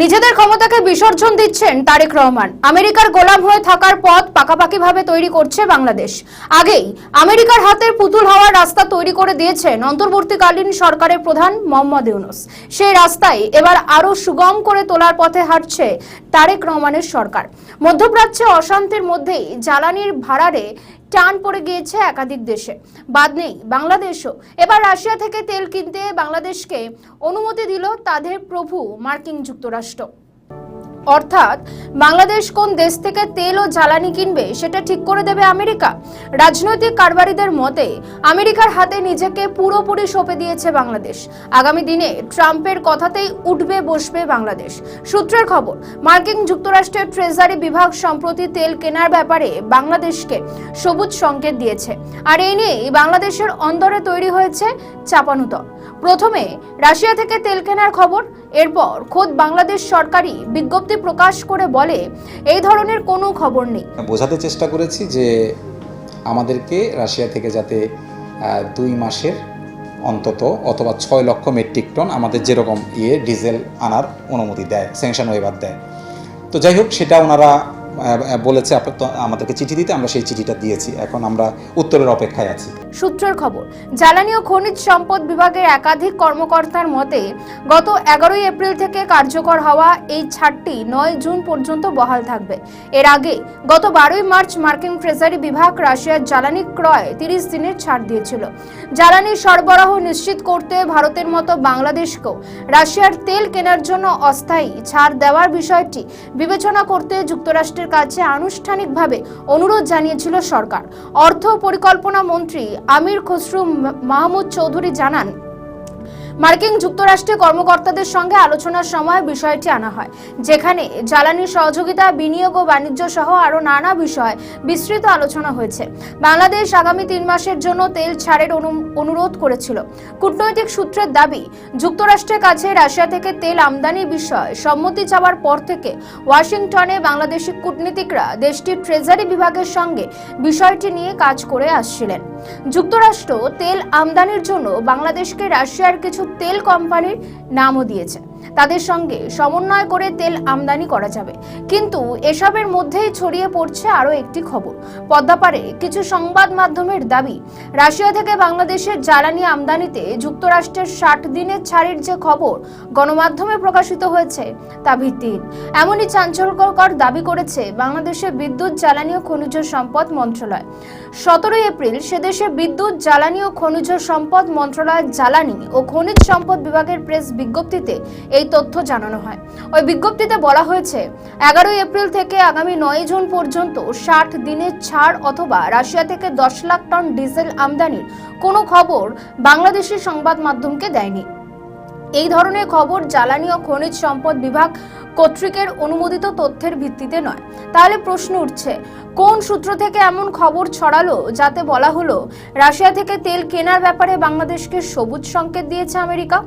নিজেদের ক্ষমতাকে বিসর্জন দিচ্ছেন তারেক রহমান। আমেরিকার গোলাম হয়ে থাকার পথ পাকাপাকিভাবে তৈরি করছে বাংলাদেশ। আগেই আমেরিকার হাতের পুতুল হওয়ার রাস্তা তৈরি করে দিয়েছেন অন্তর্বর্তীকালীন সরকারের প্রধান মোহাম্মদ ইউনূস। সেই রাস্তায় এবার আরো সুগম করে তোলার পথে হাঁটছে তারেক রহমানের সরকার। মধ্যপ্রাচ্যে অশান্তির মধ্যেই জ্বালানির ভাড়ারে টান পড়ে গিয়েছে একাধিক দেশে, বাদ নেই বাংলাদেশও। এবার রাশিয়া থেকে তেল কিনতে বাংলাদেশকে অনুমতি দিল তাদের প্রভু মার্কিন যুক্তরাষ্ট্র। অর্থাৎ বাংলাদেশ কোন দেশ থেকে তেল ও জ্বালানি কিনবে সেটা ঠিক করে দেবে আমেরিকা। রাজনৈতিক কারবারিদের মতে আমেরিকার হাতে নিজেকে পুরোপুরি সঁপে দিয়েছে বাংলাদেশ। আগামী দিনে ট্রাম্পের কথাতেই উঠবে বসবে বাংলাদেশ। সূত্রের খবর, মার্কিন যুক্তরাষ্ট্রের ট্রেজারি বিভাগ সম্প্রতি তেল কেনার ব্যাপারে বাংলাদেশকে সবুজ সংকেত দিয়েছে। আর এই নিয়ে বাংলাদেশের অন্দরে তৈরি হয়েছে চাপানুতর। প্রথমে রাশিয়া থেকে তেল কেনার খবর, এরপর খোদ বাংলাদেশ সরকারি বিজ্ঞপ্তি প্রকাশ করে বলে এই ধরনের কোনো খবর নেই। বোঝাতে চেষ্টা করেছি যে আমাদেরকে রাশিয়া থেকে যাতে 2 মাসের অন্তত অথবা 6 লক্ষ মেট্রিক টন আমাদের যেরকম ডিজেল আনার অনুমতি দেয়, স্যাংশন ওয়েবার দেয়। তো যাই হোক, সেটা ওনারা বলেছে আমাদেরকে চিঠি দিতে, আমরা সেই চিঠিটা দিয়েছি। এখন আমরা উত্তরের অপেক্ষায় আছি। সূত্রের খবর, জ্বালানি ও খনিজ সম্পদ বিভাগের একাধিক কর্মকর্তার মতে গত 11 এপ্রিল থেকে কার্যকর হওয়া এই ছাড়টি 9 জুন পর্যন্ত বহাল থাকবে। এর আগে গত 12 মার্চ মার্কিন ট্রেজারি বিভাগ রাশিয়ার জ্বালানি ক্রয় 30 দিনের ছাড় দিয়েছিল। জ্বালানি সরবরাহ নিশ্চিত করতে ভারতের মতো বাংলাদেশকেও রাশিয়ার তেল কেনার জন্য অস্থায়ী ছাড় দেওয়ার বিষয়টি বিবেচনা করতে যুক্তরাষ্ট্রের কাছে আনুষ্ঠানিকভাবে অনুরোধ জানিয়েছিল সরকার। অর্থ পরিকল্পনা মন্ত্রী আমির খসরু মাহমুদ চৌধুরী জানান, মার্কিন যুক্তরাষ্ট্রের কর্মকর্তাদের সঙ্গে আলোচনার সময় বিষয়টি আনা হয়, যেখানে জ্বালানি সহযোগিতা, বিনিয়োগ ও বাণিজ্য সহ আরো নানা বিষয়ে বিস্তৃত আলোচনা হয়েছে। বাংলাদেশ আগামী 3 মাসের জন্য তেল ছাড়ের অনুরোধ করেছিল। কূটনৈতিক সূত্রের দাবি, যুক্তরাষ্ট্রের কাছে রাশিয়া থেকে তেল আমদানির বিষয়ে সম্মতি চাওয়ার পর থেকে ওয়াশিংটনে বাংলাদেশি কূটনীতিকরা দেশটির ট্রেজারি বিভাগের সঙ্গে বিষয়টি নিয়ে কাজ করে আসছিলেন। যুক্তরাষ্ট্র তেল আমদানির জন্য বাংলাদেশকে রাশিয়ার কিছু তেল কোম্পানির নামও দিয়েছে। তাদের সঙ্গে সমন্বয় করে তেল আমদানি করা যাবে। কিন্তু এসবের মধ্যেই ছড়িয়ে পড়ছে আরো একটি খবর। পদ্মাপাড়ে কিছু সংবাদ মাধ্যমের দাবি, রাশিয়া থেকে বাংলাদেশের জ্বালানি আমদানিতে যুক্তরাষ্ট্রের 60 দিনের ছাড়ের যে খবর গণমাধ্যমে প্রকাশিত হয়েছে তা ভিত্তিহীন। এমনই চাঞ্চল্যকর দাবি করেছে বাংলাদেশের বিদ্যুৎ, জ্বালানি ও খনিজ সম্পদ মন্ত্রণালয়। 17 এপ্রিল সেদেশে বিদ্যুৎ, জ্বালানি ও খনিজ সম্পদ মন্ত্রণালয়ের জ্বালানি ও খনিজ সম্পদ বিভাগের প্রেস বিজ্ঞপ্তিতে এই তথ্য জানানো হয়। ওই বিজ্ঞপ্তিতে বলা হয়েছে, 11 এপ্রিল থেকে আগামী 9 জুন পর্যন্ত 60 দিনের ছাড় অথবা রাশিয়া থেকে 10 লাখ টন ডিজেল আমদানির কোনো খবর বাংলাদেশের সংবাদ মাধ্যমকে দেয়নি। এই ধরনের খবর জ্বালানি ও খনিজ সম্পদ বিভাগ কর্তৃকের অনুমোদিত তথ্যের ভিত্তিতে নয়। তাহলে প্রশ্ন উঠছে, কোন সূত্র থেকে এমন খবর ছড়ালো যাতে বলা হলো রাশিয়া থেকে তেল কেনার ব্যাপারে বাংলাদেশকে সবুজ সংকেত দিয়েছে আমেরিকা?